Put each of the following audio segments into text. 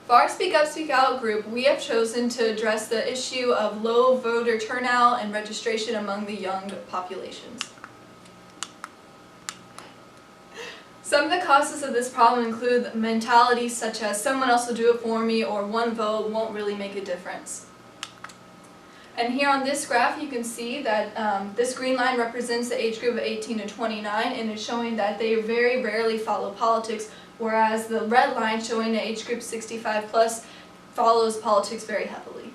For our Speak Up, Speak Out group, we have chosen to address the issue of low voter turnout and registration among the young populations. Some of the causes of this problem include mentalities such as someone else will do it for me or one vote won't really make a difference. And here on this graph you can see that this green line represents the age group of 18 to 29 and is showing that they very rarely follow politics, whereas the red line showing the age group 65 plus follows politics very heavily.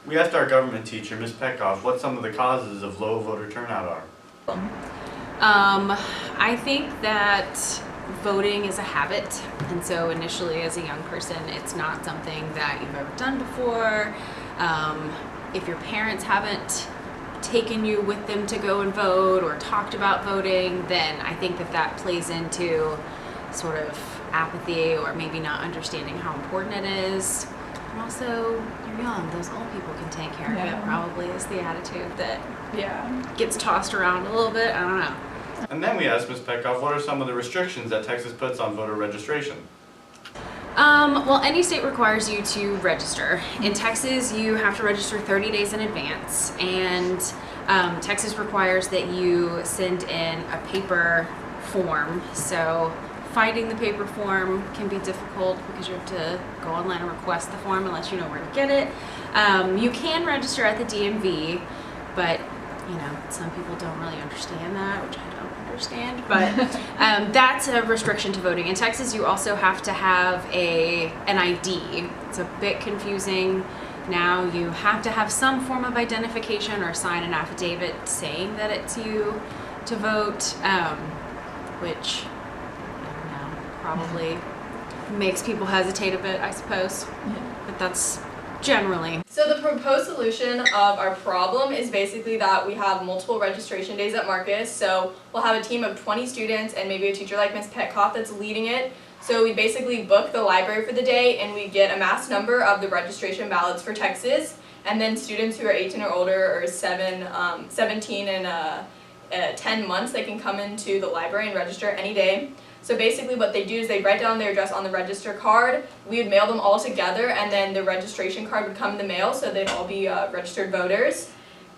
We asked our government teacher, Ms. Petkoff, what some of the causes of low voter turnout are. I think that voting is a habit, and so initially as a young person it's not something that you've ever done before. If your parents haven't taken you with them to go and vote or talked about voting, then I think that that plays into sort of apathy or maybe not understanding how important it is. And also, you're young, those old people can take care of it, probably is the attitude that gets tossed around a little bit. I don't know. And then we asked Ms. Petkoff, what are some of the restrictions that Texas puts on voter registration? Well, any state requires you to register. In Texas, you have to register 30 days in advance, and Texas requires that you send in a paper form. So finding the paper form can be difficult because you have to go online and request the form unless you know where to get it. You can register at the DMV, but you know, some people don't really understand that, which I don't understand, but that's a restriction to voting. In Texas, you also have to have an ID. It's a bit confusing. Now you have to have some form of identification or sign an affidavit saying that it's you to vote, which, I don't know, probably makes people hesitate a bit, I suppose, but that's generally. So the proposed solution of our problem is basically that we have multiple registration days at Marcus. So we'll have a team of 20 students and maybe a teacher like Ms. Petkoff that's leading it. So we basically book the library for the day and we get a mass number of the registration ballots for Texas. And then students who are 18 or older or 17 and 10 months, they can come into the library and register any day. So basically what they do is they write down their address on the register card, we would mail them all together, and then the registration card would come in the mail, so they'd all be registered voters.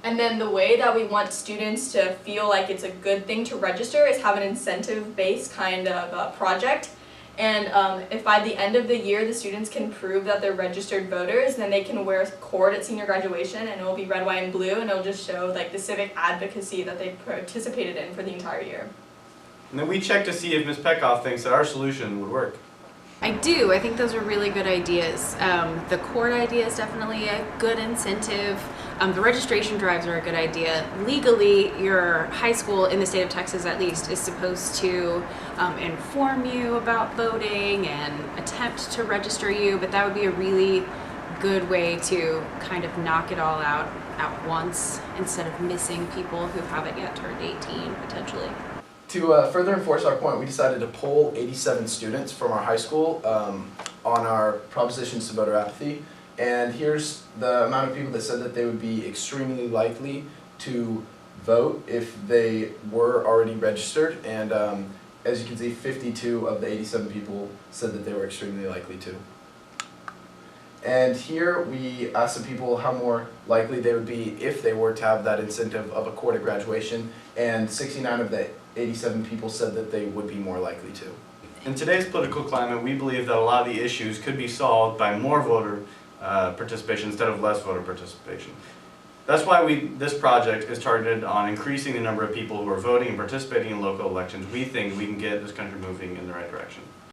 And then the way that we want students to feel like it's a good thing to register is have an incentive-based kind of project. And if by the end of the year the students can prove that they're registered voters, then they can wear a cord at senior graduation, and it will be red, white, and blue, and it'll just show like the civic advocacy that they participated in for the entire year. And then we checked to see if Ms. Petkoff thinks that our solution would work. I do. I think those are really good ideas. The cord idea is definitely a good incentive. The registration drives are a good idea. Legally, your high school, in the state of Texas at least, is supposed to inform you about voting and attempt to register you, but that would be a really good way to kind of knock it all out at once instead of missing people who haven't yet turned 18, potentially. To further enforce our point, we decided to poll 87 students from our high school on our propositions to voter apathy. And here's the amount of people that said that they would be extremely likely to vote if they were already registered. And as you can see, 52 of the 87 people said that they were extremely likely to. And here we asked some people how more likely they would be if they were to have that incentive of a cord at graduation, and 69 of the 87 people said that they would be more likely to. In today's political climate, we believe that a lot of the issues could be solved by more voter participation instead of less voter participation. That's why this project is targeted on increasing the number of people who are voting and participating in local elections. We think we can get this country moving in the right direction.